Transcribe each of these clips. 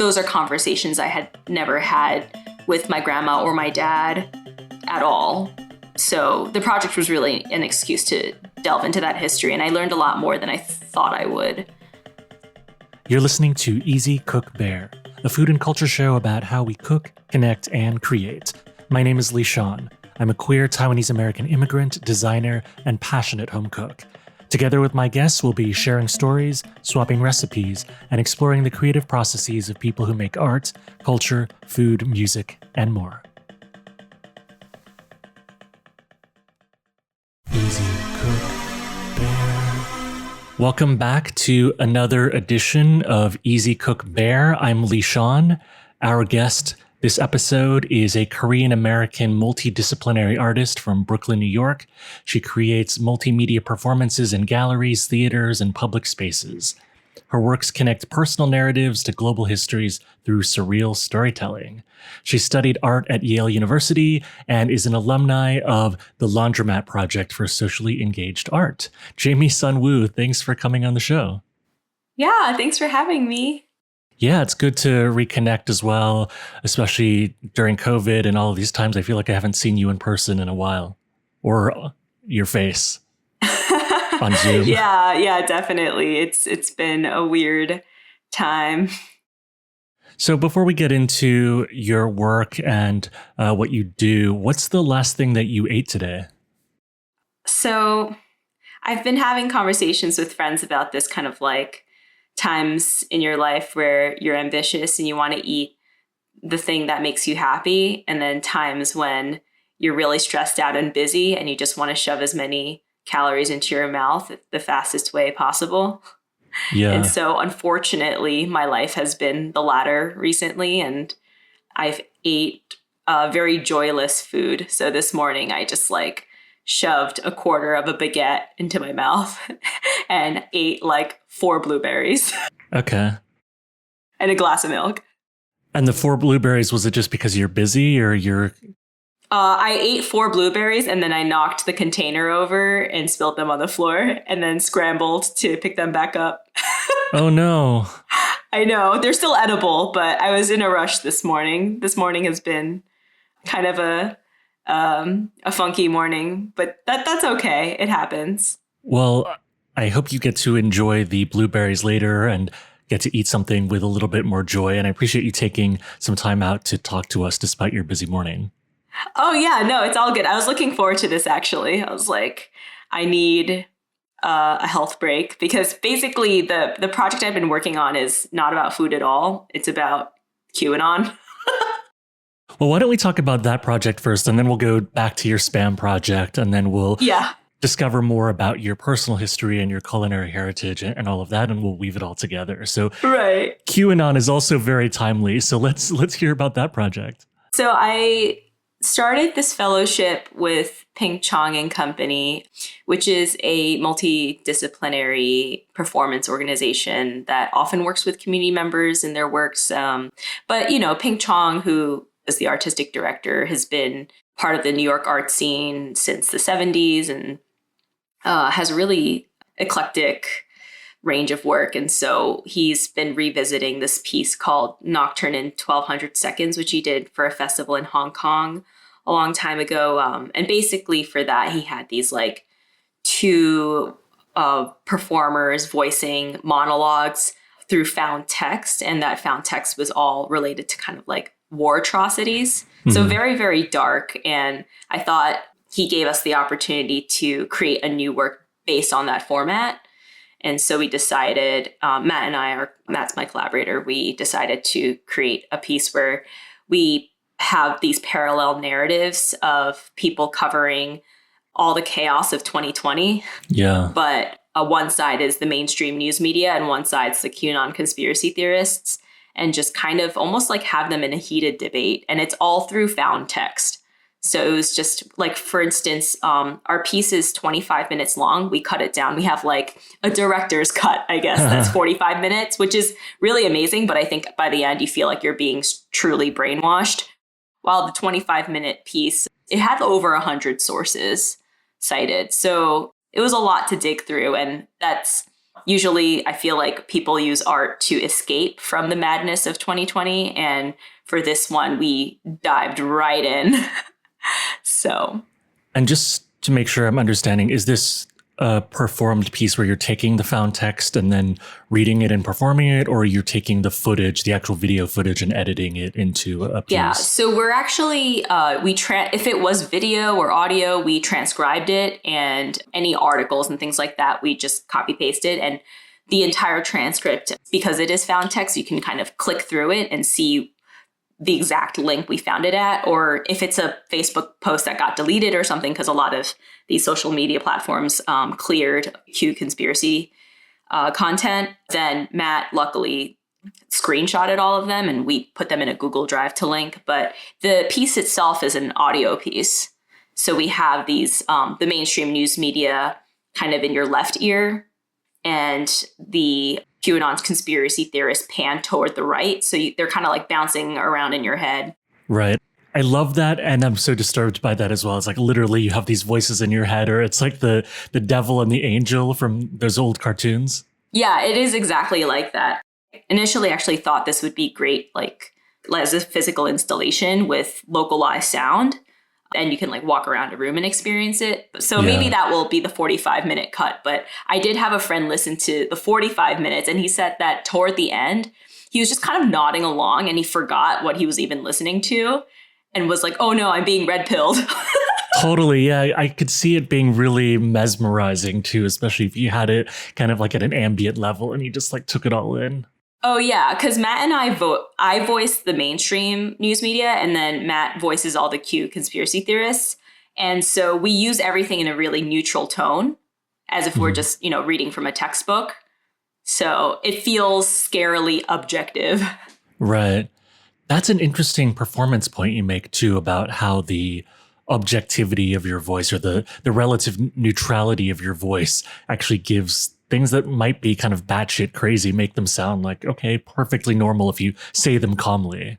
those are conversations I had never had with my grandma or my dad at all. So the project was really an excuse to delve into that history, and I learned a lot more than I thought I would. You're listening to Easy Cook Bear, a food and culture show about how we cook, connect, and create. My name is Lee-Sean. I'm a queer Taiwanese-American immigrant, designer, and passionate home cook. Together with my guests, we'll be sharing stories, swapping recipes, and exploring the creative processes of people who make art, culture, food, music, and more. Easy Cook Bear. Welcome back to another edition of Easy Cook Bear. I'm Lee-Sean. Our guest this episode is a Korean-American multidisciplinary artist from Brooklyn, New York. She creates multimedia performances in galleries, theaters, and public spaces. Her works connect personal narratives to global histories through surreal storytelling. She studied art at Yale University and is an alumni of the Laundromat Project for socially engaged art. Jaime Sunwoo, thanks for coming on the show. Yeah, thanks for having me. Yeah, it's good to reconnect as well, especially during COVID and all of these times. I feel like I haven't seen you in person in a while, or your face on Zoom. Yeah, definitely. It's been a weird time. So before we get into your work and what you do, what's the last thing that you ate today? So I've been having conversations with friends about this kind of like times in your life where you're ambitious and you want to eat the thing that makes you happy, and then times when you're really stressed out and busy and you just want to shove as many calories into your mouth the fastest way possible. Yeah. And so unfortunately, my life has been the latter recently, and I've ate very joyless food. So this morning I just like shoved a quarter of a baguette into my mouth and ate like 4 blueberries. Okay. And a glass of milk. And the 4 blueberries, was it just because you're busy or you're... I ate 4 blueberries and then I knocked the container over and spilled them on the floor and then scrambled to pick them back up. Oh, no. I know. They're still edible, but I was in a rush this morning. This morning has been kind of a funky morning, but that's okay. It happens. Well, I hope you get to enjoy the blueberries later and get to eat something with a little bit more joy. And I appreciate you taking some time out to talk to us despite your busy morning. Oh, yeah, no, it's all good. I was looking forward to this, actually. I was like, I need a health break, because basically the project I've been working on is not about food at all. It's about Q-Anon. Well, why don't we talk about that project first, and then we'll go back to your spam project, and then we'll discover more about your personal history and your culinary heritage and all of that, and we'll weave it all together. So right. Q-Anon is also very timely. So let's hear about that project. So I started this fellowship with Chong and Company, which is a multidisciplinary performance organization that often works with community members in their works. But, you know, Chong, who is the artistic director, has been part of the New York art scene since the 70s and has a really eclectic range of work. And so he's been revisiting this piece called Nocturne in 1200 Seconds, which he did for a festival in Hong Kong a long time ago. And basically for that, he had these like 2 performers voicing monologues through found text. And that found text was all related to kind of like war atrocities. Mm-hmm. So very, very dark. And I thought he gave us the opportunity to create a new work based on that format. And so we decided, Matt's my collaborator, we decided to create a piece where we have these parallel narratives of people covering all the chaos of 2020. Yeah. But one side is the mainstream news media and one side's the QAnon conspiracy theorists, and just kind of almost like have them in a heated debate. And it's all through found text. So it was just like, for instance, our piece is 25 minutes long. We cut it down. We have like a director's cut, I guess, that's 45 minutes, which is really amazing. But I think by the end, you feel like you're being truly brainwashed. While the 25-minute piece, it had over 100 sources cited. So it was a lot to dig through. And that's Usually I feel like people use art to escape from the madness of 2020. And for this one, we dived right in. So. And just to make sure I'm understanding, is this a performed piece where you're taking the found text and then reading it and performing it, or you're taking the footage, the actual video footage, and editing it into a piece? Yeah, so we're actually, if it was video or audio, we transcribed it, and any articles and things like that, we just copy pasted. And the entire transcript, because it is found text, you can kind of click through it and see the exact link we found it at, or if it's a Facebook post that got deleted or something, because a lot of these social media platforms cleared Q conspiracy content, then Matt luckily screenshotted all of them and we put them in a Google Drive to link. But the piece itself is an audio piece. So we have these, the mainstream news media kind of in your left ear, and the QAnon's conspiracy theorists pan toward the right. So they're kind of like bouncing around in your head. Right. I love that. And I'm so disturbed by that as well. It's like literally you have these voices in your head, or it's like the devil and the angel from those old cartoons. Yeah, it is exactly like that. Initially, I actually thought this would be great, like as a physical installation with localized sound. And you can like walk around a room and experience it. So maybe that will be the 45-minute cut. But I did have a friend listen to the 45 minutes, and he said that toward the end, he was just kind of nodding along and he forgot what he was even listening to and was like, oh no, I'm being red pilled. Totally. Yeah. I could see it being really mesmerizing too, especially if you had it kind of like at an ambient level and you just like took it all in. Oh, yeah, because Matt and I voice the mainstream news media, and then Matt voices all the Q conspiracy theorists. And so we use everything in a really neutral tone, as if we're just, reading from a textbook. So it feels scarily objective. Right. That's an interesting performance point you make, too, about how the objectivity of your voice, or the relative neutrality of your voice, actually gives things that might be kind of batshit crazy, make them sound like, okay, perfectly normal if you say them calmly.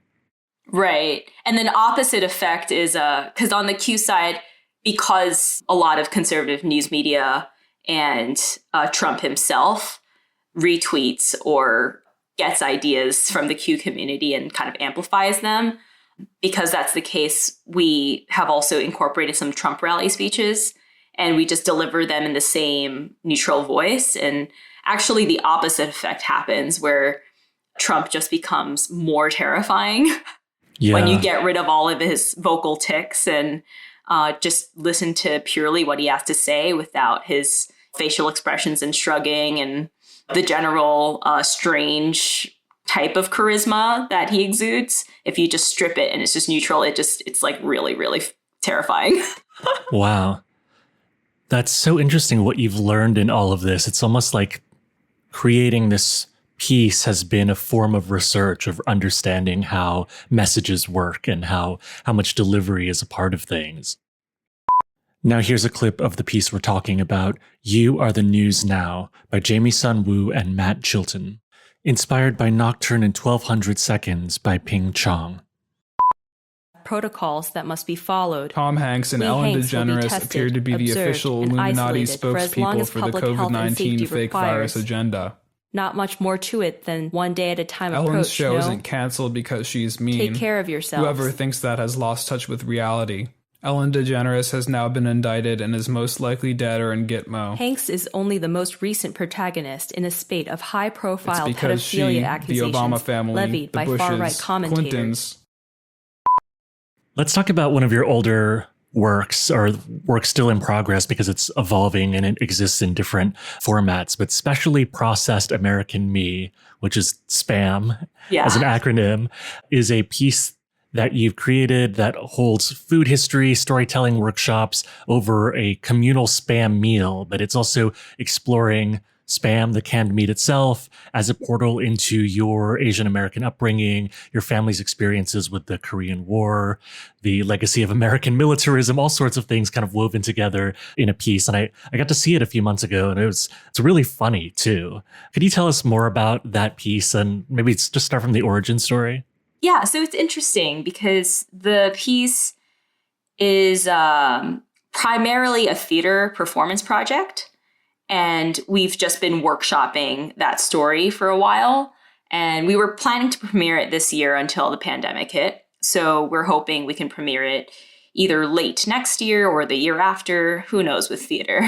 Right. And then opposite effect is, because on the Q side, because a lot of conservative news media and Trump himself retweets or gets ideas from the Q community and kind of amplifies them, because that's the case, we have also incorporated some Trump rally speeches, and we just deliver them in the same neutral voice. And actually the opposite effect happens, where Trump just becomes more terrifying when you get rid of all of his vocal tics and just listen to purely what he has to say without his facial expressions and shrugging and the general strange type of charisma that he exudes. If you just strip it and it's just neutral, it's like really, really terrifying. Wow. That's so interesting what you've learned in all of this. It's almost like creating this piece has been a form of research, of understanding how messages work and how much delivery is a part of things. Now here's a clip of the piece we're talking about, You Are the News Now, by Jaime Sunwoo and Matt Chilton. Inspired by Nocturne in 1200 Seconds by Ping Chong. Protocols that must be followed. Tom Hanks and Ellen DeGeneres appeared to be the official Illuminati spokespeople for the COVID-19 fake virus agenda. Not much more to it than one day at a time approach. Ellen's show isn't canceled because she's mean. Take care of yourselves. Whoever thinks that has lost touch with reality. Ellen DeGeneres has now been indicted and is most likely dead or in Gitmo. Hanks is only the most recent protagonist in a spate of high-profile pedophilia she, accusations the Obama family, levied the by Bushes, far-right commentators. Clintons. Let's talk about one of your older works, or work still in progress because it's evolving and it exists in different formats, but Specially Processed American Me, which is SPAM as an acronym, is a piece that you've created that holds food history, storytelling workshops over a communal Spam meal, but it's also exploring Spam, the canned meat itself, as a portal into your Asian American upbringing, your family's experiences with the Korean War, the legacy of American militarism, all sorts of things kind of woven together in a piece. And I got to see it a few months ago, and it's really funny too. Could you tell us more about that piece, and maybe just start from the origin story? Yeah, so it's interesting because the piece is primarily a theater performance project. And we've just been workshopping that story for a while. And we were planning to premiere it this year until the pandemic hit. So we're hoping we can premiere it either late next year or the year after. Who knows with theater.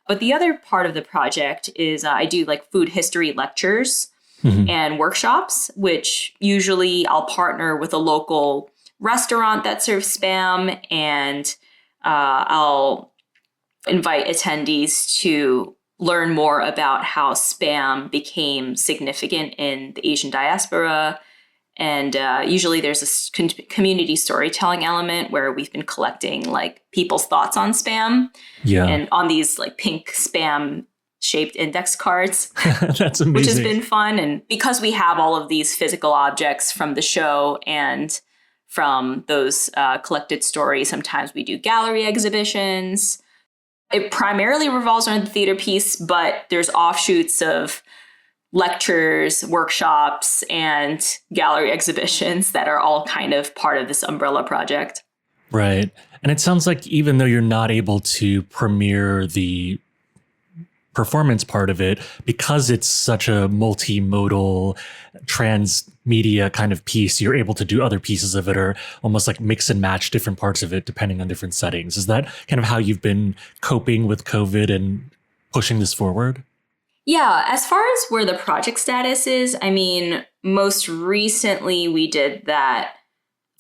But the other part of the project is I do like food history lectures and workshops, which usually I'll partner with a local restaurant that serves Spam, and I'll invite attendees to learn more about how Spam became significant in the Asian diaspora. And usually there's a community storytelling element where we've been collecting like people's thoughts on Spam and on these like pink Spam shaped index cards. That's amazing. Which has been fun. And because we have all of these physical objects from the show and from those collected stories, sometimes we do gallery exhibitions. It primarily revolves around the theater piece, but there's offshoots of lectures, workshops, and gallery exhibitions that are all kind of part of this umbrella project. Right. And it sounds like even though you're not able to premiere the performance part of it, because it's such a multimodal transmedia kind of piece, you're able to do other pieces of it or almost like mix and match different parts of it depending on different settings. Is that kind of how you've been coping with COVID and pushing this forward? Yeah, as far as where the project status is, I mean, most recently we did that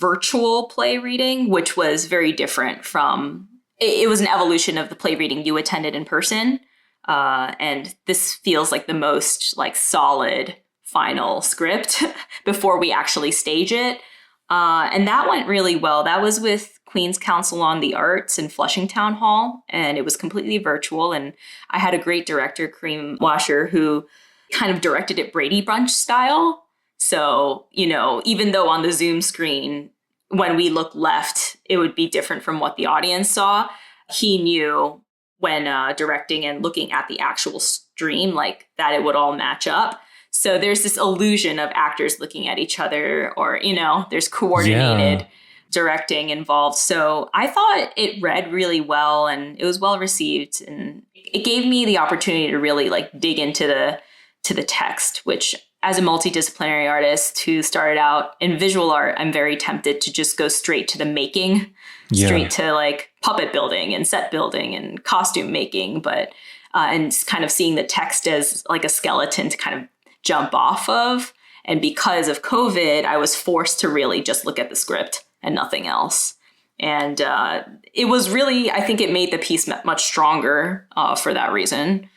virtual play reading, which was very different from, it was an evolution of the play reading you attended in person. And this feels like the most like solid final script before we actually stage it. And that went really well. That was with Queen's Council on the Arts in Flushing Town Hall, and it was completely virtual. And I had a great director, Kareem Washer, who kind of directed it Brady Bunch style. So, you know, even though on the Zoom screen, when we look left, it would be different from what the audience saw, he knew when directing and looking at the actual stream, like that it would all match up. So there's this illusion of actors looking at each other, or, you know, there's coordinated directing involved. So I thought it read really well and it was well received. And it gave me the opportunity to really like dig into the text, which as a multidisciplinary artist who started out in visual art, I'm very tempted to just go straight to the making, straight to like puppet building and set building and costume making, but and kind of seeing the text as like a skeleton to kind of jump off of. And because of COVID, I was forced to really just look at the script and nothing else. And it was really, I think it made the piece much stronger for that reason.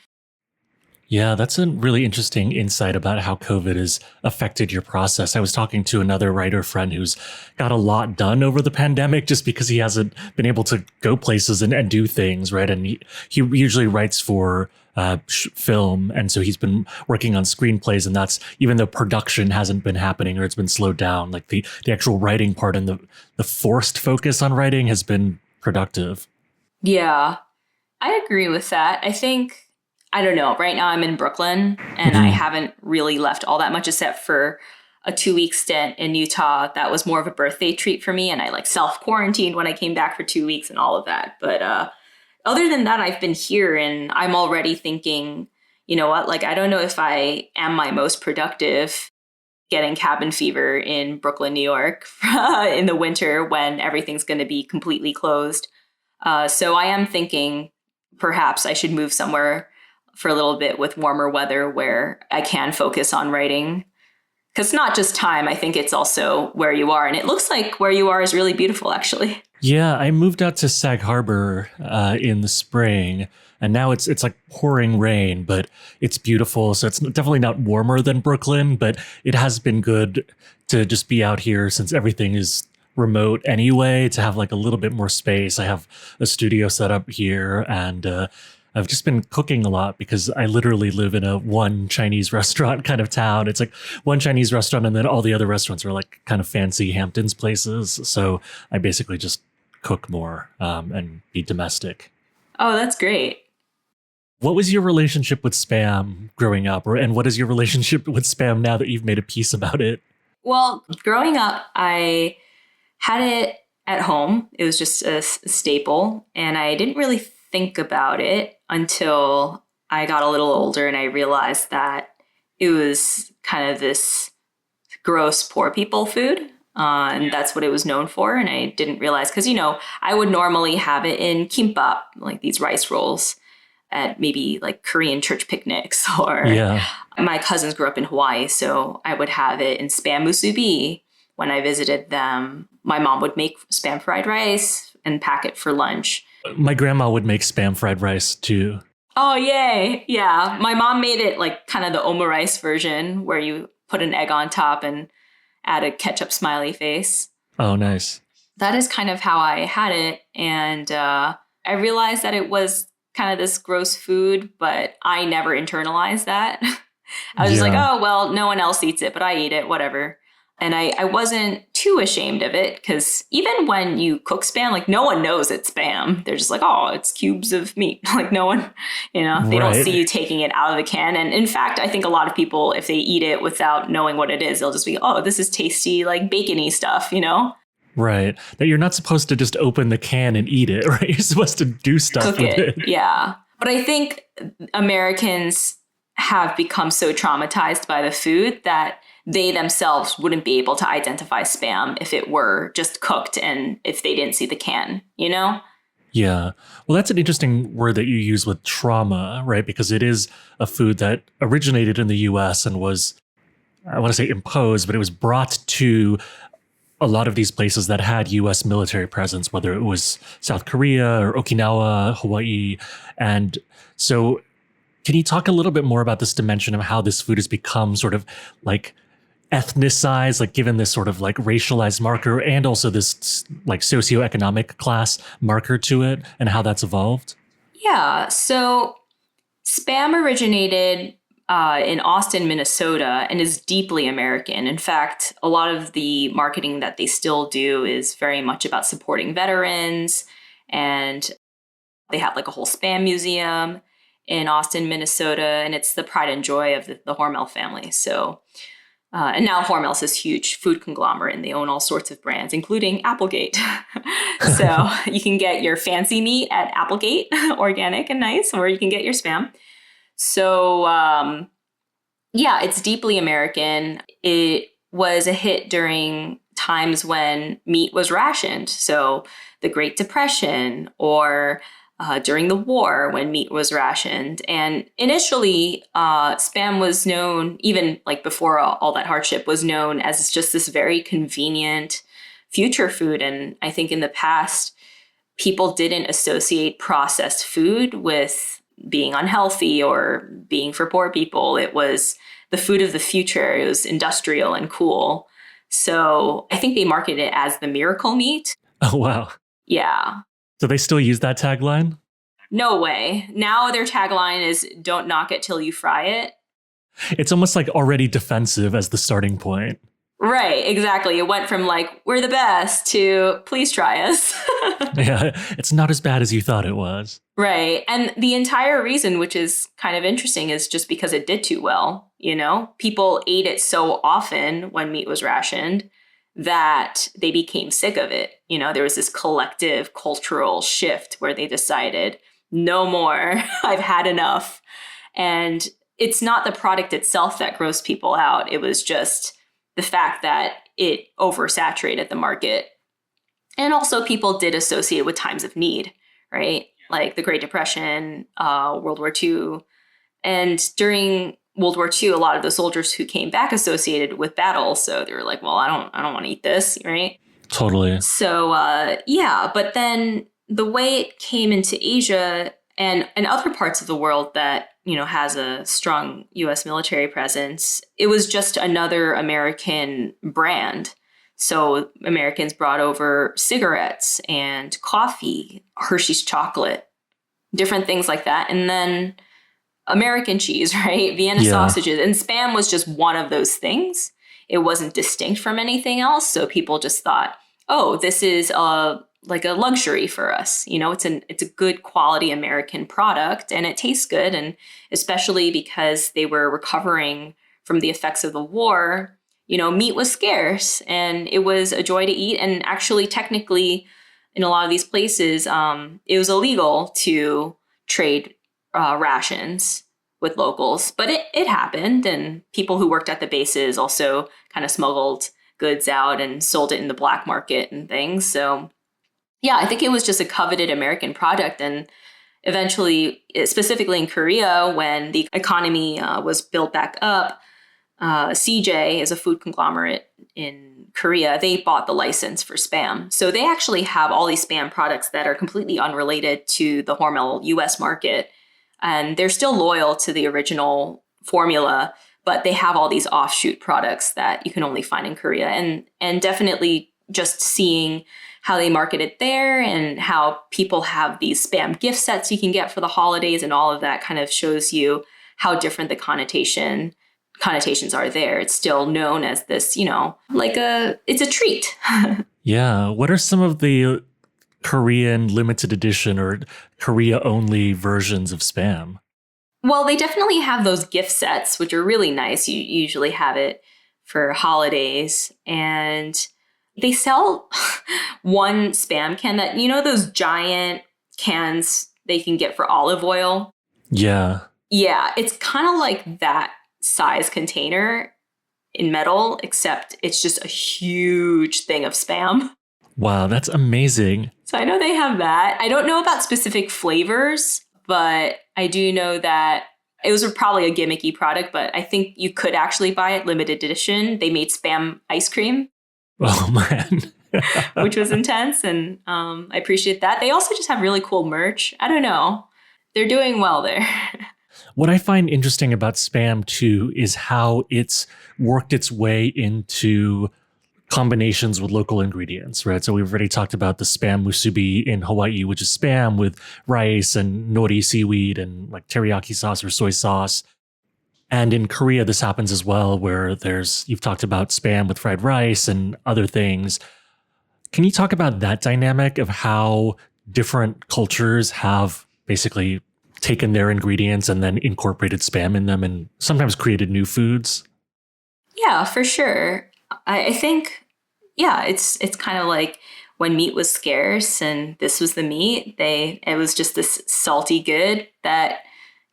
Yeah, that's a really interesting insight about how COVID has affected your process. I was talking to another writer friend who's got a lot done over the pandemic just because he hasn't been able to go places and do things, right? And he usually writes for film. And so he's been working on screenplays, and that's, even though production hasn't been happening or it's been slowed down, like the actual writing part and the forced focus on writing has been productive. Yeah, I agree with that. I think, I don't know, right now I'm in Brooklyn and I haven't really left all that much except for a 2-week stint in Utah. That was more of a birthday treat for me. And I like self-quarantined when I came back for 2 weeks and all of that. But other than that, I've been here and I'm already thinking, you know what, like, I don't know if I am my most productive getting cabin fever in Brooklyn, New York in the winter when everything's going to be completely closed. So I am thinking perhaps I should move somewhere for a little bit with warmer weather where I can focus on writing. Because it's not just time. I think it's also where you are. And it looks like where you are is really beautiful, actually. Yeah, I moved out to Sag Harbor in the spring, and now it's like pouring rain, but it's beautiful. So it's definitely not warmer than Brooklyn, but it has been good to just be out here since everything is remote anyway, to have like a little bit more space. I have a studio set up here, and I've just been cooking a lot because I literally live in a one Chinese restaurant kind of town. It's like one Chinese restaurant and then all the other restaurants are like kind of fancy Hamptons places. So I basically just cook more and be domestic. Oh, that's great. What was your relationship with Spam growing up? And what is your relationship with Spam now that you've made a piece about it? Well, growing up, I had it at home. It was just a staple. And I didn't really think about it until I got a little older and I realized that it was kind of this gross poor people food. And that's what it was known for. And I didn't realize, because, I would normally have it in kimbap, like these rice rolls at maybe like Korean church picnics, or my cousins grew up in Hawaii. So I would have it in spam musubi when I visited them. My mom would make spam fried rice and pack it for lunch. My grandma would make spam fried rice too. Oh, yay. Yeah. My mom made it like kind of the omurice version, where you put an egg on top and add a ketchup smiley face. Oh, nice. That is kind of how I had it. And I realized that it was kind of this gross food, but I never internalized that. I was just like, oh, well, no one else eats it, but I eat it, whatever. And I wasn't too ashamed of it, because even when you cook spam, like no one knows it's spam. They're just like, oh, it's cubes of meat. Like no one, they don't see you taking it out of the can. And in fact, I think a lot of people, if they eat it without knowing what it is, they'll just be, oh, this is tasty, like bacon-y stuff, Right. That you're not supposed to just open the can and eat it, right? You're supposed to do stuff cook with it. Yeah. But I think Americans have become so traumatized by the food that they themselves wouldn't be able to identify spam if it were just cooked and if they didn't see the can, Yeah. Well, that's an interesting word that you use with trauma, right? Because it is a food that originated in the US and was, I want to say imposed, but it was brought to a lot of these places that had US military presence, whether it was South Korea or Okinawa, Hawaii. And so can you talk a little bit more about this dimension of how this food has become sort of like ethnicized, like given this sort of like racialized marker, and also this like socioeconomic class marker to it, and how that's evolved? Yeah. So spam originated in Austin, Minnesota, and is deeply American. In fact, a lot of the marketing that they still do is very much about supporting veterans. And they have like a whole spam museum in Austin, Minnesota, and it's the pride and joy of the Hormel family. So, and now Hormel's this huge food conglomerate, and they own all sorts of brands, including Applegate. So you can get your fancy meat at Applegate, organic and nice, or you can get your spam. So, it's deeply American. It was a hit during times when meat was rationed. So the Great Depression, or during the war when meat was rationed. And initially, spam was known, even like before all that hardship, was known as just this very convenient future food. And I think in the past, people didn't associate processed food with being unhealthy or being for poor people. It was the food of the future. It was industrial and cool. So I think they marketed it as the miracle meat. Oh, wow. Yeah. Do they still use that tagline? No way. Now their tagline is "Don't knock it till you fry it." It's almost like already defensive as the starting point. Right, exactly. It went from like, we're the best to please try us. Yeah, it's not as bad as you thought it was. Right. And the entire reason, which is kind of interesting, is just because it did too well. People ate it so often when meat was rationed that they became sick of it. There was this collective cultural shift where they decided, no more, I've had enough. And it's not the product itself that grossed people out. It was just the fact that it oversaturated the market. And also people did associate with times of need, right? Like the Great Depression, World War II. And during World War II, a lot of the soldiers who came back associated with battle. So they were like, well, I don't want to eat this, right? Totally. So, but then the way it came into Asia and other parts of the world that, has a strong U.S. military presence, it was just another American brand. So Americans brought over cigarettes and coffee, Hershey's chocolate, different things like that. And then American cheese, right? Vienna sausages. And spam was just one of those things. It wasn't distinct from anything else. So people just thought, oh, this is like a luxury for us. It's a good quality American product and it tastes good. And especially because they were recovering from the effects of the war, meat was scarce and it was a joy to eat. And actually, technically, in a lot of these places, it was illegal to trade rations with locals. But it happened, and people who worked at the bases also kind of smuggled goods out and sold it in the black market and things. So yeah, I think it was just a coveted American product. And eventually, specifically in Korea, when the economy was built back up, CJ is a food conglomerate in Korea. They bought the license for Spam. So they actually have all these Spam products that are completely unrelated to the Hormel US market. And they're still loyal to the original formula, but they have all these offshoot products that you can only find in Korea. And definitely just seeing how they market it there and how people have these Spam gift sets you can get for the holidays and all of that kind of shows you how different the connotations are there. It's still known as this, it's a treat. Yeah. What are some of the Korean limited edition or Korea only versions of Spam? Well, they definitely have those gift sets, which are really nice. You usually have it for holidays. And they sell one Spam can that, those giant cans they can get for olive oil? Yeah. Yeah, it's kind of like that size container in metal, except it's just a huge thing of Spam. Wow, that's amazing. So I know they have that. I don't know about specific flavors, but I do know that it was probably a gimmicky product, but I think you could actually buy it limited edition. They made Spam ice cream. Oh, man. Which was intense, and I appreciate that. They also just have really cool merch. I don't know. They're doing well there. What I find interesting about Spam, too, is how it's worked its way into combinations with local ingredients, right? So we've already talked about the Spam musubi in Hawaii, which is Spam with rice and nori seaweed and like teriyaki sauce or soy sauce. And in Korea, this happens as well, where you've talked about Spam with fried rice and other things. Can you talk about that dynamic of how different cultures have basically taken their ingredients and then incorporated Spam in them and sometimes created new foods? Yeah, for sure. I think, it's kind of like when meat was scarce and this was the meat, it was just this salty good that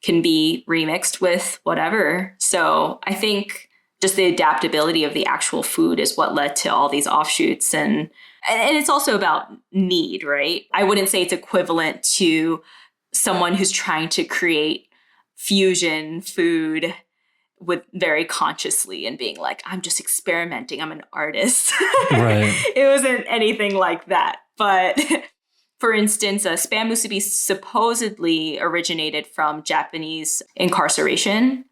can be remixed with whatever. So I think just the adaptability of the actual food is what led to all these offshoots. And it's also about need, right? I wouldn't say it's equivalent to someone who's trying to create fusion food with very consciously and being like, I'm just experimenting. I'm an artist. Right. It wasn't anything like that. But for instance, Spam musubi supposedly originated from Japanese incarceration.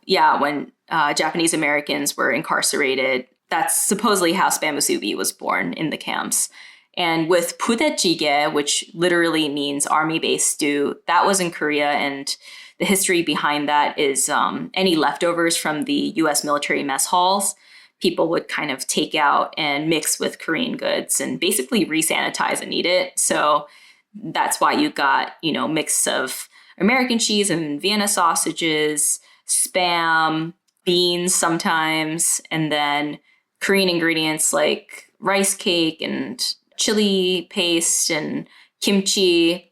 Yeah, when Japanese Americans were incarcerated, that's supposedly how Spam musubi was born in the camps. And with pudejjigae, which literally means army-based stew, that was in Korea. And the history behind that is any leftovers from the U.S. military mess halls, people would kind of take out and mix with Korean goods and basically re-sanitize and eat it. So that's why you got, mix of American cheese and Vienna sausages, Spam, beans sometimes, and then Korean ingredients like rice cake and chili paste and kimchi,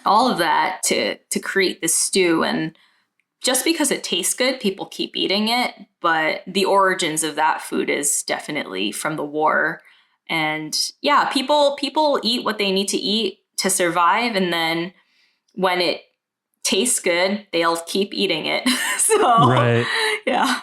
all of that to create this stew. And just because it tastes good, people keep eating it. But the origins of that food is definitely from the war. And yeah, people eat what they need to eat to survive. And then when it tastes good, they'll keep eating it. So, right. Yeah.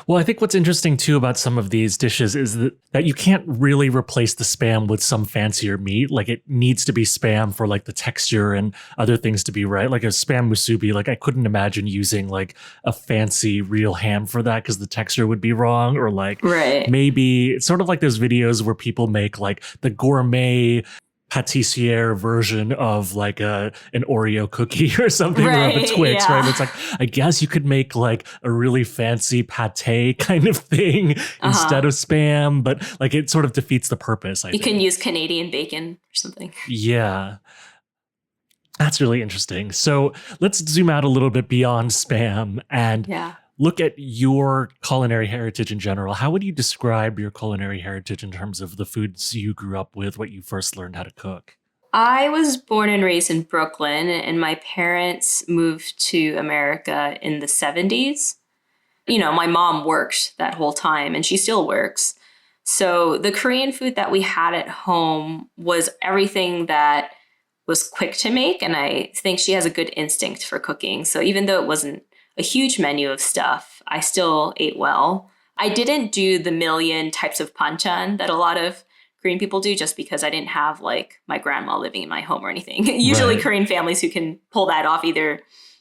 Well, I think what's interesting too about some of these dishes is that you can't really replace the Spam with some fancier meat. Like it needs to be Spam for like the texture and other things to be right. Like a Spam musubi, like I couldn't imagine using like a fancy real ham for that because the texture would be wrong. Or like maybe it's sort of like those videos where people make like the gourmet patissiere version of like an Oreo cookie or something, or of a Twix, right? It's like, I guess you could make like a really fancy pate kind of thing instead of Spam, but like it sort of defeats the purpose. I think can use Canadian bacon or something. Yeah. That's really interesting. So let's zoom out a little bit beyond Spam and look at your culinary heritage in general. How would you describe your culinary heritage in terms of the foods you grew up with, what you first learned how to cook? I was born and raised in Brooklyn, and my parents moved to America in the 70s. You know, my mom worked that whole time, and she still works. So the Korean food that we had at home was everything that was quick to make. And I think she has a good instinct for cooking. So even though it wasn't a huge menu of stuff, I still ate well. I didn't do the million types of banchan that a lot of Korean people do, just because I didn't have like my grandma living in my home or anything. Usually Right. Korean families who can pull that off, either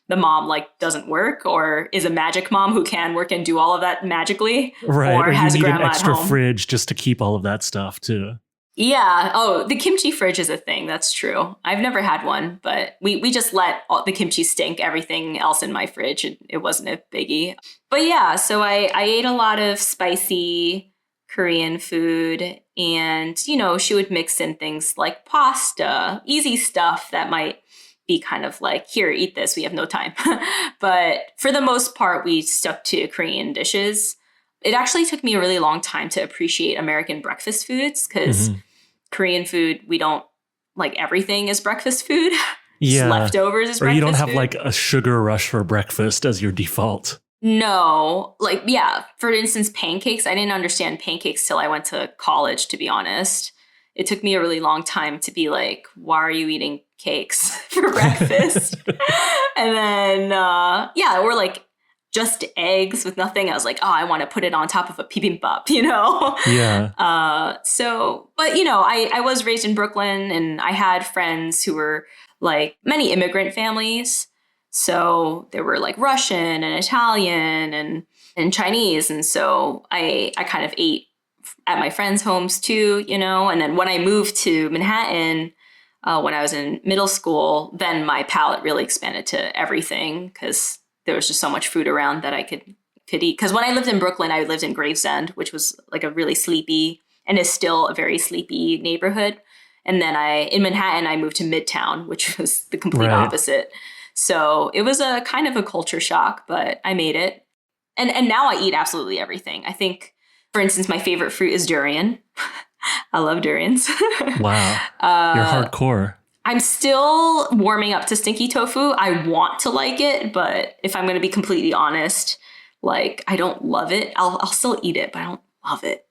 the mom like doesn't work or is a magic mom who can work and do all of that magically, Right. or has you a need an grandma extra at home. fridge just to keep all of that stuff too. Yeah. Oh, the kimchi fridge is a thing. That's true. I've never had one, but we just let all the kimchi stink. Everything else in my fridge, it wasn't a biggie. But yeah, so I ate a lot of spicy Korean food, and, you know, she would mix in things like pasta, easy stuff that might be kind of like, here, eat this. We have no time. But for the most part, we stuck to Korean dishes. It actually took me a really long time to appreciate American breakfast foods, because Korean food, we don't like everything is breakfast food. Yeah. Leftovers is breakfast food. Or you don't have like a sugar rush for breakfast as your default. No, like, yeah. For instance, pancakes. I didn't understand pancakes till I went to college, to be honest. It took me a really long time to be like, why are you eating cakes for breakfast? And then, or like just eggs with nothing. I was like, oh, I want to put it on top of a bibimbap, you know? Yeah. But, you know, I was raised in Brooklyn, and I had friends who were like many immigrant families. So there were like Russian and Italian and Chinese. And so I kind of ate at my friends' homes too, you know. And then when I moved to Manhattan, when I was in middle school, then my palate really expanded to everything, because there was just so much food around that I could eat. Because when I lived in Brooklyn, I lived in Gravesend, which was like a really sleepy, and is still a very sleepy neighborhood. And then in Manhattan, I moved to Midtown, which was the complete opposite. So it was a kind of a culture shock, but I made it. And now I eat absolutely everything. I think, for instance, my favorite fruit is durian. I love durians. Wow. You're hardcore. I'm still warming up to stinky tofu. I want to like it, but if I'm going to be completely honest, like, I don't love it. I'll still eat it, but I don't love it.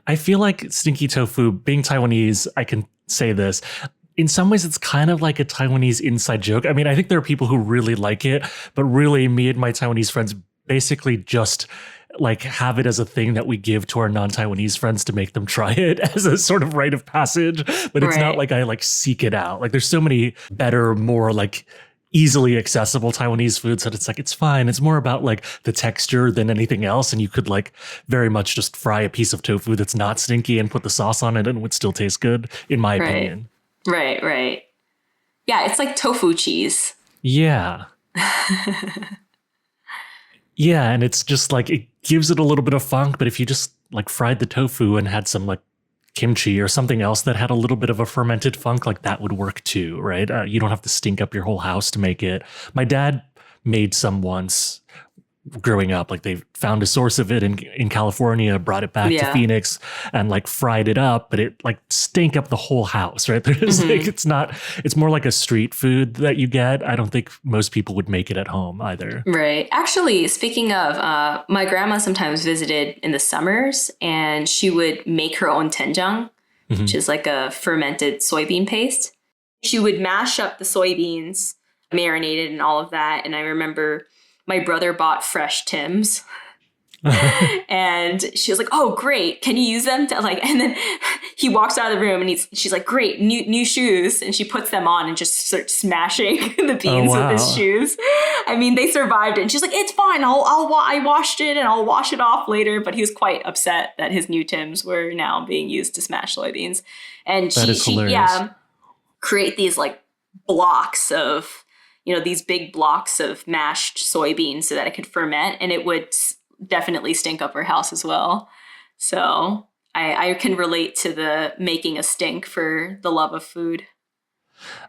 I feel like stinky tofu, being Taiwanese, I can say this. In some ways, it's kind of like a Taiwanese inside joke. I mean, I think there are people who really like it, but really me and my Taiwanese friends basically just like have it as a thing that we give to our non-Taiwanese friends to make them try it as a sort of rite of passage. But it's not like I like seek it out. Like, there's so many better, more like easily accessible Taiwanese foods that it's like, it's fine. It's more about like the texture than anything else. And you could like very much just fry a piece of tofu that's not stinky and put the sauce on it and it would still taste good, in my opinion. Right. Yeah, it's like tofu cheese. Yeah. Yeah, and it's just like, it gives it a little bit of funk, but if you just like fried the tofu and had some like kimchi or something else that had a little bit of a fermented funk, like that would work too, right? You don't have to stink up your whole house to make it. My dad made some once growing up. Like, they found a source of it in California, brought it back to Phoenix and like fried it up, but it like stank up the whole house, right? There's like, it's more like a street food that you get. I don't think most people would make it at home either. Right. Actually, speaking of, my grandma sometimes visited in the summers, and she would make her own doenjang, which is like a fermented soybean paste. She would mash up the soybeans, marinated and all of that. And I remember my brother bought fresh Tims. And she was like, oh, great. Can you use them? And then he walks out of the room and she's like, great, new shoes. And she puts them on and just starts smashing the beans with his shoes. I mean, they survived it. And she's like, it's fine. I washed it and I'll wash it off later. But he was quite upset that his new Tims were now being used to smash soybeans. And she create these like blocks of, you know, these big blocks of mashed soybeans so that it could ferment, and it would definitely stink up her house as well. So I can relate to the making a stink for the love of food.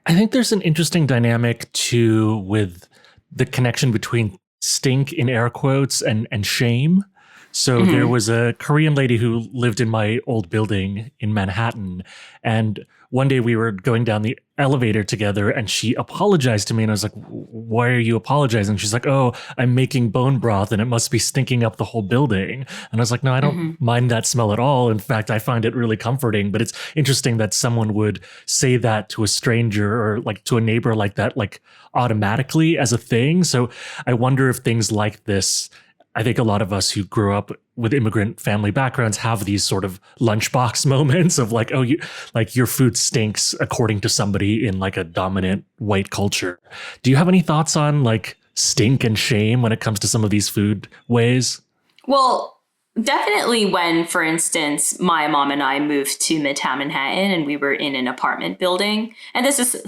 I think there's an interesting dynamic too with the connection between stink in air quotes and shame. So there was a Korean lady who lived in my old building in Manhattan. And one day we were going down the elevator together and she apologized to me. And I was like, why are you apologizing? She's like, oh, I'm making bone broth and it must be stinking up the whole building. And I was like, no, I don't mind that smell at all. In fact, I find it really comforting. But it's interesting that someone would say that to a stranger or like to a neighbor like that, like automatically as a thing. So I wonder if things like this, I think a lot of us who grew up with immigrant family backgrounds have these sort of lunchbox moments of like, oh, your food stinks according to somebody in like a dominant white culture. Do you have any thoughts on like stink and shame when it comes to some of these food ways? Well, definitely when, for instance, my mom and I moved to Midtown Manhattan and we were in an apartment building. And this is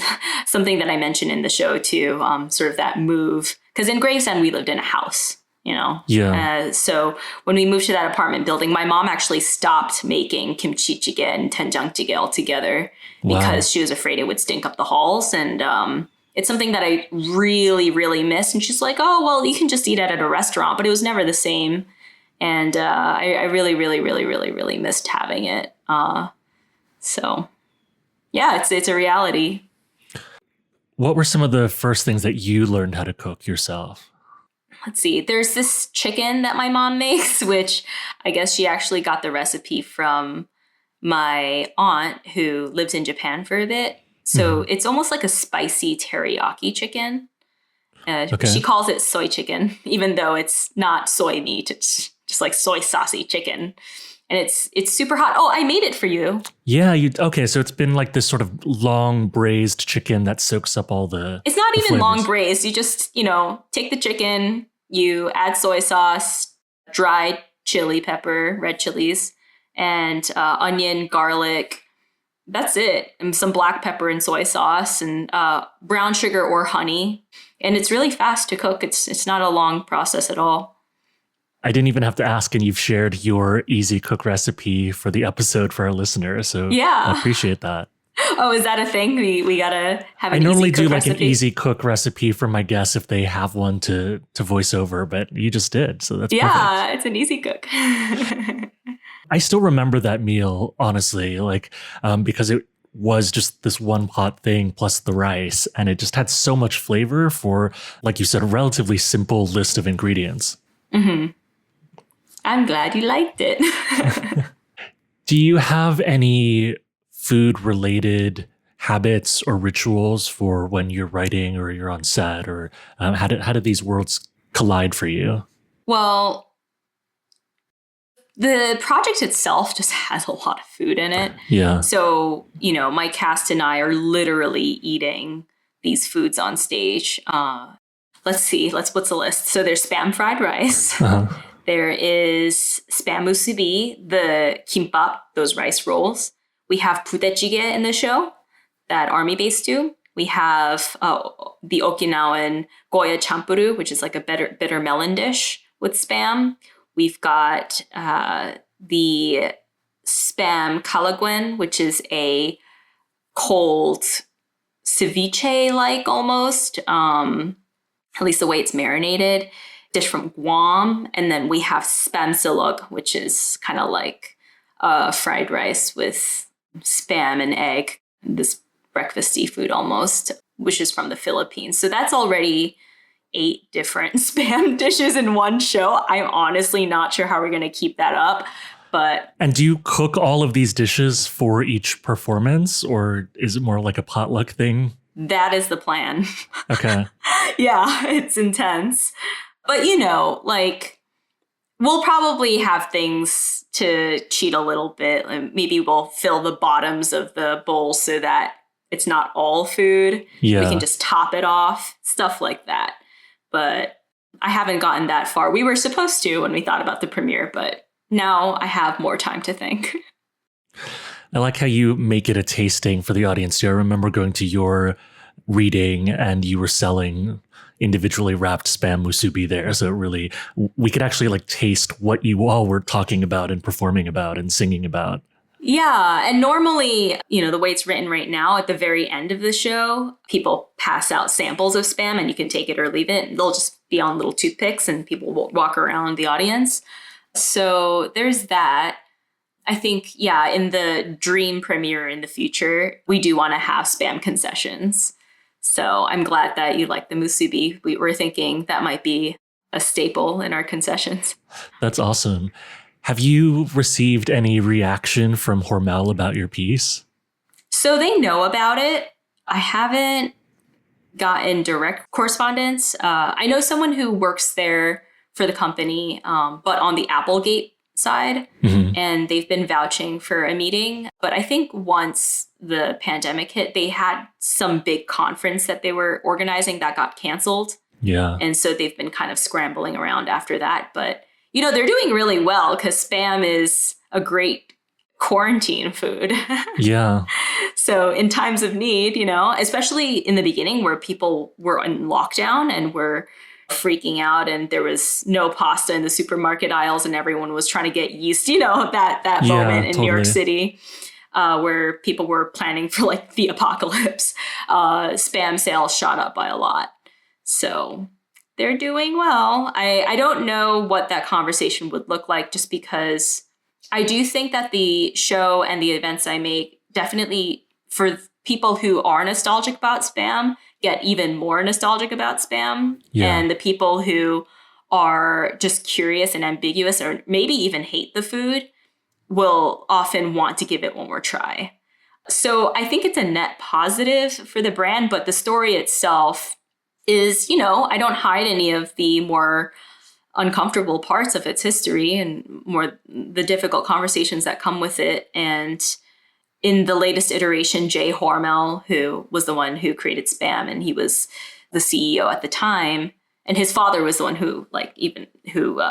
something that I mentioned in the show too, sort of that move. Because in Gravesend, we lived in a house. Yeah. So when we moved to that apartment building, my mom actually stopped making kimchi jjigae and doenjang jjigae altogether because she was afraid it would stink up the halls. And it's something that I really, really miss. And she's like, oh, well, you can just eat it at a restaurant. But it was never the same. And I really, really, really, really, really missed having it. So, yeah, it's a reality. What were some of the first things that you learned how to cook yourself? Let's see. There's this chicken that my mom makes, which I guess she actually got the recipe from my aunt who lives in Japan for a bit. So it's almost like a spicy teriyaki chicken. She calls it soy chicken, even though it's not soy meat. It's just like soy saucy chicken. And it's super hot. Oh, I made it for you. Yeah. Okay. So it's been like this sort of long braised chicken that soaks up all the. It's not even flavors. long braised. You just, take the chicken, you add soy sauce, dried chili pepper, red chilies, and onion, garlic. That's it. And some black pepper and soy sauce and brown sugar or honey. And it's really fast to cook. It's not a long process at all. I didn't even have to ask, and you've shared your easy cook recipe for the episode for our listeners. So yeah, I appreciate that. Oh, is that a thing? We gotta have an easy cook recipe? I normally do like an easy cook recipe for my guests if they have one to voice over, but you just did. So that's perfect. It's an easy cook. I still remember that meal, honestly, because it was just this one pot thing plus the rice. And it just had so much flavor for, like you said, a relatively simple list of ingredients. Mm-hmm. I'm glad you liked it. Do you have any food-related habits or rituals for when you're writing or you're on set, or how did these worlds collide for you? Well, the project itself just has a lot of food in it. Yeah. So, my cast and I are literally eating these foods on stage. Let's see. What's the list? So there's Spam fried rice. Uh-huh. There is Spam musubi, the kimbap, those rice rolls. We have budae-jjigae in the show, that army-based stew. We have the Okinawan goya champuru, which is like a bitter melon dish with Spam. We've got the Spam kalaguen, which is a cold ceviche-like almost, at least the way it's marinated, dish from Guam. And then we have Spam silog, which is kind of like fried rice with Spam and egg, this breakfasty food almost, which is from the Philippines. So that's already 8 different Spam dishes in one show. I'm honestly not sure how we're going to keep that up. And do you cook all of these dishes for each performance, or is it more like a potluck thing? That is the plan. Okay. Yeah, it's intense. But, we'll probably have things to cheat a little bit. Maybe we'll fill the bottoms of the bowl so that it's not all food. Yeah. We can just top it off, stuff like that. But I haven't gotten that far. We were supposed to when we thought about the premiere, but now I have more time to think. I like how you make it a tasting for the audience too. I remember going to your reading and you were selling individually wrapped Spam musubi there. So we could actually taste what you all were talking about and performing about and singing about. Yeah. And normally, the way it's written right now, at the very end of the show, people pass out samples of Spam and you can take it or leave it. They'll just be on little toothpicks and people will walk around the audience. So there's that. I think, yeah, in the dream premiere in the future, we do want to have Spam concessions. So I'm glad that you like the musubi. We were thinking that might be a staple in our concessions. That's awesome. Have you received any reaction from Hormel about your piece? So they know about it. I haven't gotten direct correspondence. I know someone who works there for the company, but on the Applegate side, and they've been vouching for a meeting. But I think once the pandemic hit, they had some big conference that they were organizing that got canceled. Yeah. And so they've been kind of scrambling around after that. But, they're doing really well because Spam is a great quarantine food. Yeah. So in times of need, especially in the beginning where people were in lockdown and were freaking out and there was no pasta in the supermarket aisles and everyone was trying to get yeast, that moment in New York City where people were planning for like the apocalypse. Spam sales shot up by a lot. So they're doing well. I don't know what that conversation would look like just because I do think that the show and the events I make definitely for people who are nostalgic about Spam get even more nostalgic about Spam. Yeah. And the people who are just curious and ambiguous or maybe even hate the food will often want to give it one more try. So I think it's a net positive for the brand, but the story itself is, I don't hide any of the more uncomfortable parts of its history and more the difficult conversations that come with it. And in the latest iteration, Jay Hormel, who was the one who created Spam, and he was the CEO at the time, and his father was the one who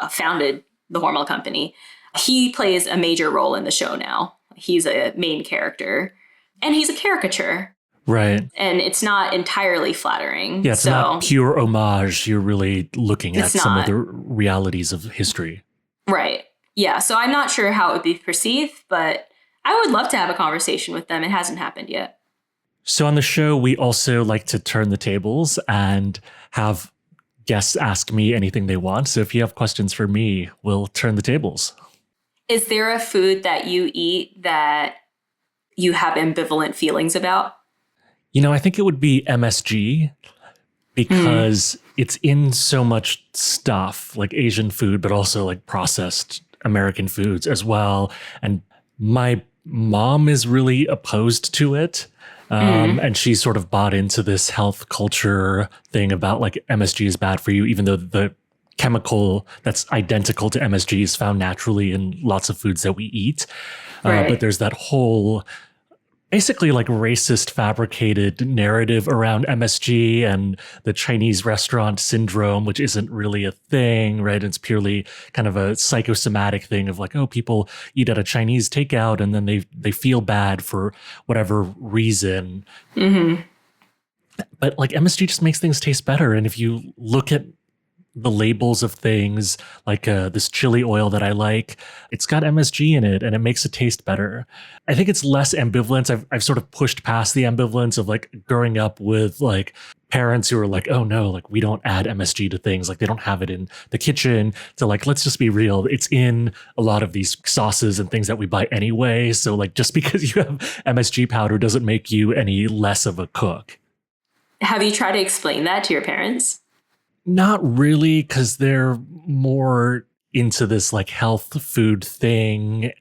founded the Hormel company. He plays a major role in the show now. He's a main character, and he's a caricature. Right. And it's not entirely flattering. Yeah, it's not pure homage. You're really looking at some of the realities of history. Right. Yeah. So I'm not sure how it would be perceived, but I would love to have a conversation with them. It hasn't happened yet. So on the show, we also like to turn the tables and have guests ask me anything they want. So if you have questions for me, we'll turn the tables. Is there a food that you eat that you have ambivalent feelings about? I think it would be MSG because it's in so much stuff like Asian food, but also like processed American foods as well. And my mom is really opposed to it. And she sort of bought into this health culture thing about like MSG is bad for you, even though the chemical that's identical to MSG is found naturally in lots of foods that we eat. Right. But there's that whole basically like racist fabricated narrative around MSG and the Chinese restaurant syndrome, which isn't really a thing, right? It's purely kind of a psychosomatic thing of like, oh, people eat at a Chinese takeout and then they feel bad for whatever reason. But like MSG just makes things taste better. And if you look at the labels of things like this chili oil that I like, it's got MSG in it and it makes it taste better. I think it's less ambivalence. I've sort of pushed past the ambivalence of like growing up with like parents who are like, oh no, like we don't add MSG to things. Like they don't have it in the kitchen. So like, let's just be real. It's in a lot of these sauces and things that we buy anyway. So like just because you have MSG powder doesn't make you any less of a cook. Have you tried to explain that to your parents? Not really, because they're more into this like health food thing.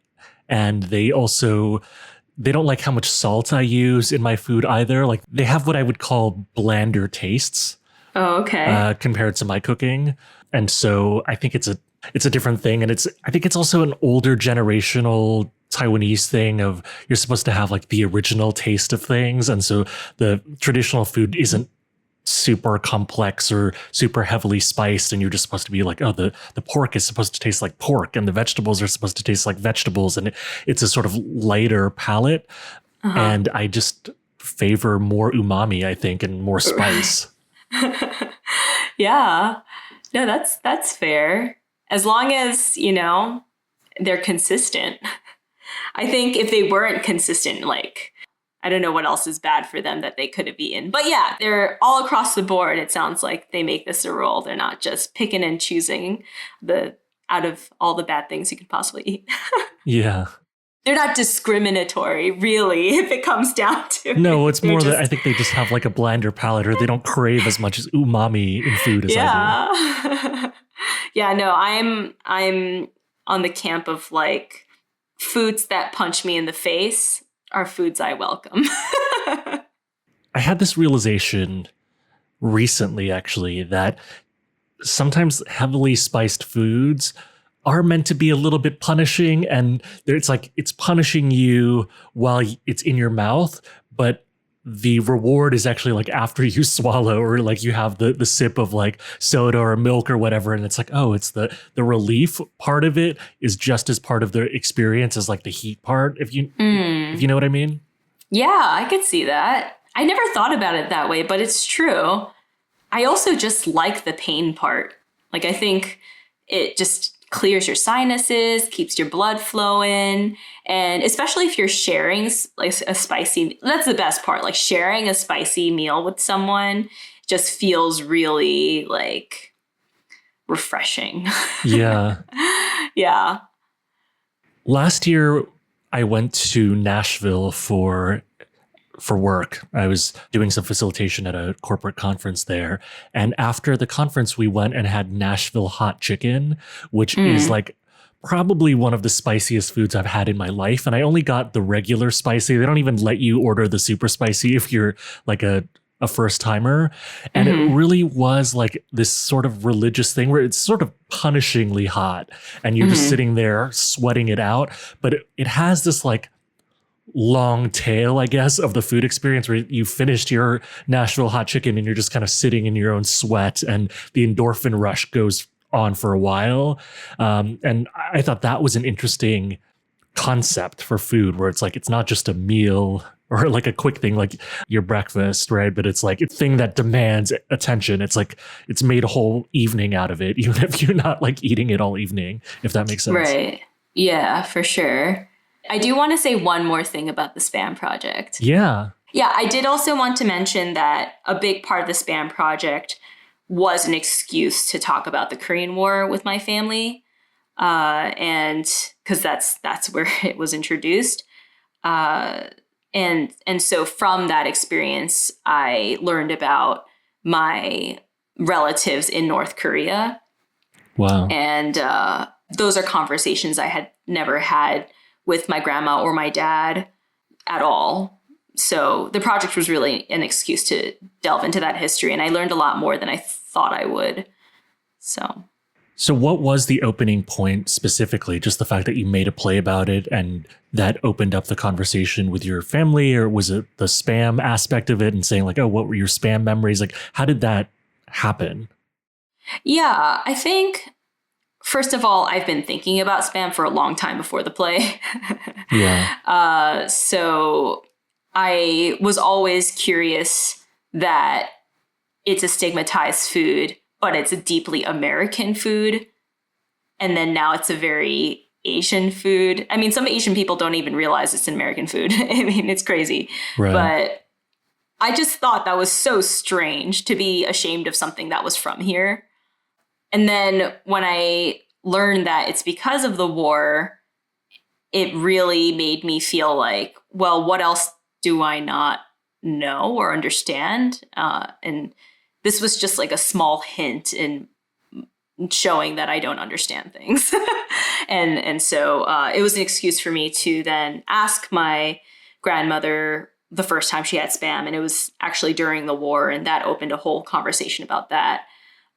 And they don't like how much salt I use in my food either. Like they have what I would call blander tastes. Oh, okay. Compared to my cooking. And so I think it's a different thing. And I think it's also an older generational Taiwanese thing of you're supposed to have like the original taste of things. And so the traditional food isn't super complex or super heavily spiced, and you're just supposed to be like, oh, the pork is supposed to taste like pork and the vegetables are supposed to taste like vegetables, and it's a sort of lighter palate. And I just favor more umami, I think, and more spice. Yeah. No, that's fair. As long as, they're consistent. I think if they weren't consistent, like, I don't know what else is bad for them that they could have eaten. But yeah, they're all across the board. It sounds like they make this a rule. They're not just picking and choosing the out of all the bad things you could possibly eat. Yeah. They're not discriminatory, really, if it comes down to it. No, it's more that I think they just have like a blinder palate, or they don't crave as much as umami in food as I do. Yeah, no, I'm on the camp of like foods that punch me in the face are foods I welcome. I had this realization recently, actually, that sometimes heavily spiced foods are meant to be a little bit punishing, and it's like it's punishing you while it's in your mouth, but the reward is actually like after you swallow, or like you have the sip of like soda or milk or whatever, and it's like, oh, it's the relief part of it is just as part of the experience as like the heat part, if you know what I mean. Yeah, I could see that. I never thought about it that way, but it's true. I also just like the pain part. Like, I think it just clears your sinuses, keeps your blood flowing. And especially if you're sharing like a spicy, that's the best part. Like sharing a spicy meal with someone just feels really like refreshing. Yeah. Yeah. Last year, I went to Nashville for work. I was doing some facilitation at a corporate conference there. And after the conference, we went and had Nashville hot chicken, which is like probably one of the spiciest foods I've had in my life. And I only got the regular spicy. They don't even let you order the super spicy if you're like a first timer. And it really was like this sort of religious thing where it's sort of punishingly hot and you're just sitting there sweating it out. But it has this like long tail, I guess, of the food experience where you finished your Nashville hot chicken and you're just kind of sitting in your own sweat and the endorphin rush goes on for a while. And I thought that was an interesting concept for food where it's like, it's not just a meal or like a quick thing like your breakfast, right? But it's like a thing that demands attention. It's like it's made a whole evening out of it, even if you're not like eating it all evening, if that makes sense. Right. Yeah, for sure. I do want to say one more thing about the Spam Project. Yeah. Yeah, I did also want to mention that a big part of the Spam Project was an excuse to talk about the Korean War with my family. And because that's where it was introduced. And so from that experience, I learned about my relatives in North Korea. Wow. And those are conversations I had never had with my grandma or my dad at all. So the project was really an excuse to delve into that history. And I learned a lot more than I thought I would. So what was the opening point specifically? Just the fact that you made a play about it and that opened up the conversation with your family? Or was it the spam aspect of it and saying like, oh, what were your spam memories? Like, how did that happen? Yeah, I think, first of all, I've been thinking about spam for a long time before the play. Yeah. So I was always curious that it's a stigmatized food, but it's a deeply American food. And then now it's a very Asian food. I mean, some Asian people don't even realize it's an American food. I mean, it's crazy. Right. But I just thought that was so strange to be ashamed of something that was from here. And then when I learned that it's because of the war, it really made me feel like, well, what else do I not know or understand? And this was just like a small hint in showing that I don't understand things. and so it was an excuse for me to then ask my grandmother the first time she had spam. And it was actually during the war. And that opened a whole conversation about that.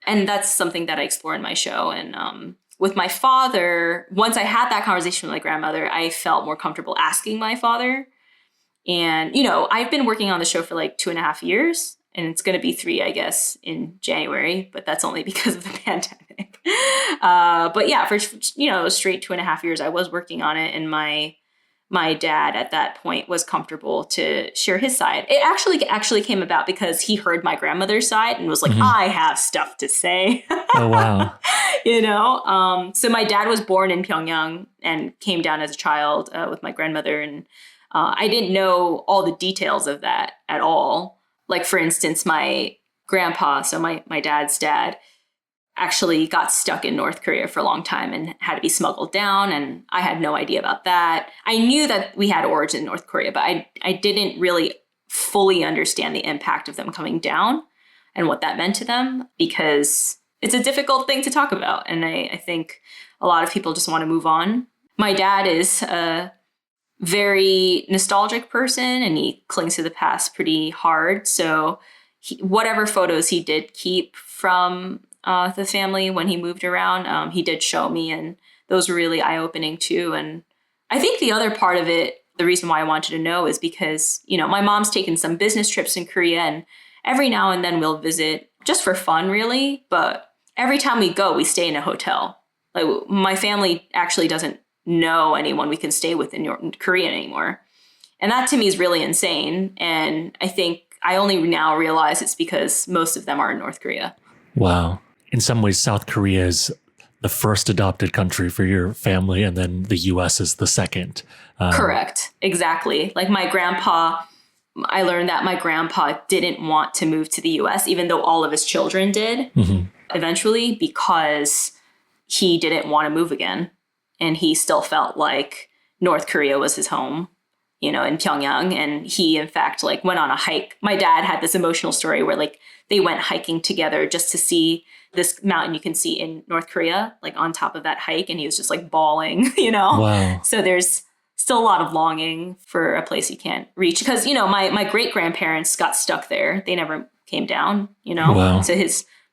And that's something that I explore in my show. And with my father, once I had that conversation with my grandmother, I felt more comfortable asking my father. And, you know, I've been working on the show for like 2.5 years. And it's going to be 3, I guess, in January, but that's only because of the pandemic. But yeah, for, you know, straight 2.5 years, I was working on it. And my dad at that point was comfortable to share his side. It actually came about because he heard my grandmother's side and was like, I have stuff to say. Oh, wow. You know, so my dad was born in Pyongyang and came down as a child with my grandmother. And I didn't know all the details of that at all. Like, for instance, my grandpa, so my dad's dad, actually got stuck in North Korea for a long time and had to be smuggled down. And I had no idea about that. I knew that we had origin in North Korea, but I didn't really fully understand the impact of them coming down and what that meant to them, because it's a difficult thing to talk about. And I think a lot of people just want to move on. My dad is a very nostalgic person and he clings to the past pretty hard. So whatever photos he did keep from the family when he moved around, he did show me, and those were really eye-opening too. And I think the other part of it, the reason why I wanted to know is because, my mom's taken some business trips in Korea, and every now and then we'll visit just for fun, really. But every time we go, we stay in a hotel. Like, my family actually doesn't know anyone we can stay with in Korea anymore. And that to me is really insane. And I think I only now realize it's because most of them are in North Korea. Wow. In some ways, South Korea is the first adopted country for your family, and then the U.S. is the second. Correct. Exactly. Like I learned that my grandpa didn't want to move to the U.S., even though all of his children did eventually, because he didn't want to move again. And he still felt like North Korea was his home, in Pyongyang. And he, in fact, went on a hike. My dad had this emotional story where they went hiking together just to see this mountain you can see in North Korea, on top of that hike. And he was just bawling, Wow. So there's still a lot of longing for a place you can't reach. Because, my great-grandparents got stuck there. They never came down, Wow. So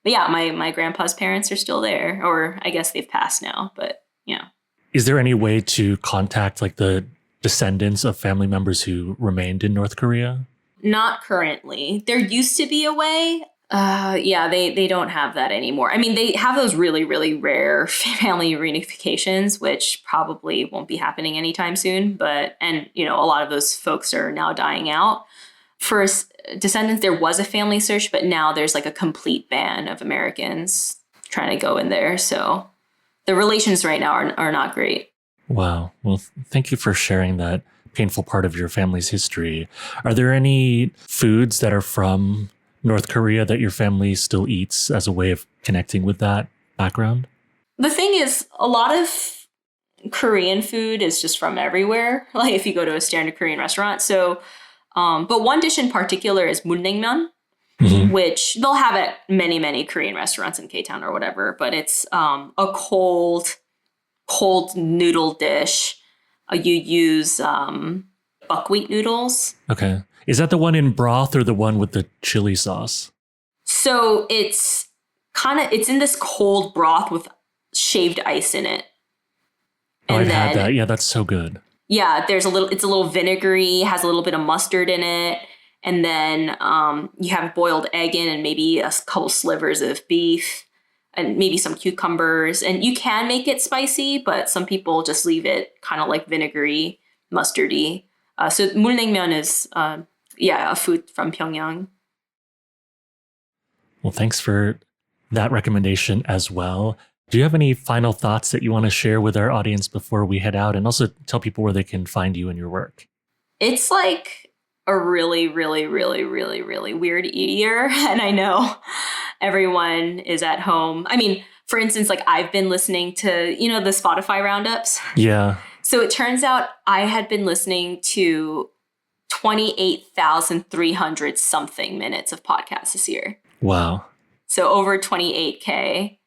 my grandpa's parents are still there. Or I guess they've passed now, but yeah. Is there any way to contact the descendants of family members who remained in North Korea? Not currently. There used to be a way. They don't have that anymore. I mean, they have those really, really rare family reunifications, which probably won't be happening anytime soon. A lot of those folks are now dying out. For descendants, there was a family search, but now there's a complete ban of Americans trying to go in there. So the relations right now are not great. Wow. Well, thank you for sharing that painful part of your family's history. Are there any foods that are from North Korea that your family still eats as a way of connecting with that background? The thing is, a lot of Korean food is just from everywhere. If you go to a standard Korean restaurant. So, but one dish in particular is mulnaengmyeon, which they'll have at many, many Korean restaurants in K-Town or whatever. But it's a cold noodle dish. You use buckwheat noodles. Okay. Is that the one in broth or the one with the chili sauce? So it's in this cold broth with shaved ice in it. I've had that. Yeah, that's so good. Yeah, it's a little vinegary, has a little bit of mustard in it. And then you have boiled egg in and maybe a couple slivers of beef and maybe some cucumbers. And you can make it spicy, but some people just leave it kind of vinegary, mustardy. So mulnaengmyeon is, a food from Pyongyang. Well, thanks for that recommendation as well. Do you have any final thoughts that you want to share with our audience before we head out, and also tell people where they can find you and your work? It's a really, really, really, really, really weird year. And I know everyone is at home. I mean, for instance, I've been listening to, the Spotify roundups. Yeah. So it turns out I had been listening to 28,300 something minutes of podcasts this year. Wow. So over 28K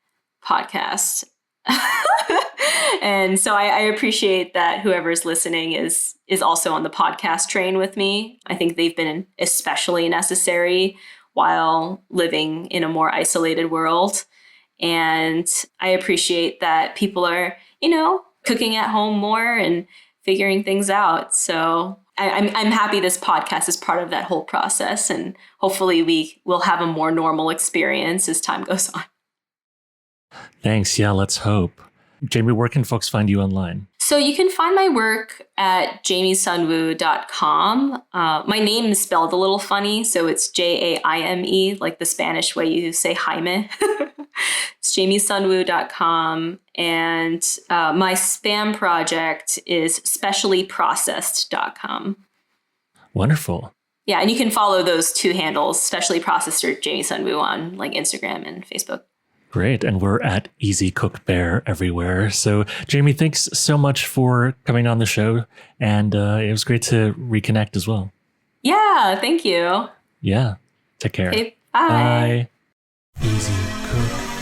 podcasts. And so I appreciate that whoever's listening is also on the podcast train with me. I think they've been especially necessary while living in a more isolated world. And I appreciate that people are, cooking at home more and figuring things out. So I'm happy this podcast is part of that whole process. And hopefully we will have a more normal experience as time goes on. Thanks. Yeah, let's hope. Jaime, where can folks find you online? So you can find my work at jaimesunwoo.com. My name is spelled a little funny, so it's Jaime, like the Spanish way you say Jaime. It's jaimesunwoo.com. And my spam project is speciallyprocessed.com. Wonderful. Yeah, and you can follow those two handles, Specially Processed or Jaime Sunwoo on Instagram and Facebook. Great. And we're at Easy Cook Bear everywhere. So, Jaime, thanks so much for coming on the show. And it was great to reconnect as well. Yeah, thank you. Yeah. Take care. Okay, bye. Bye. Easy Cook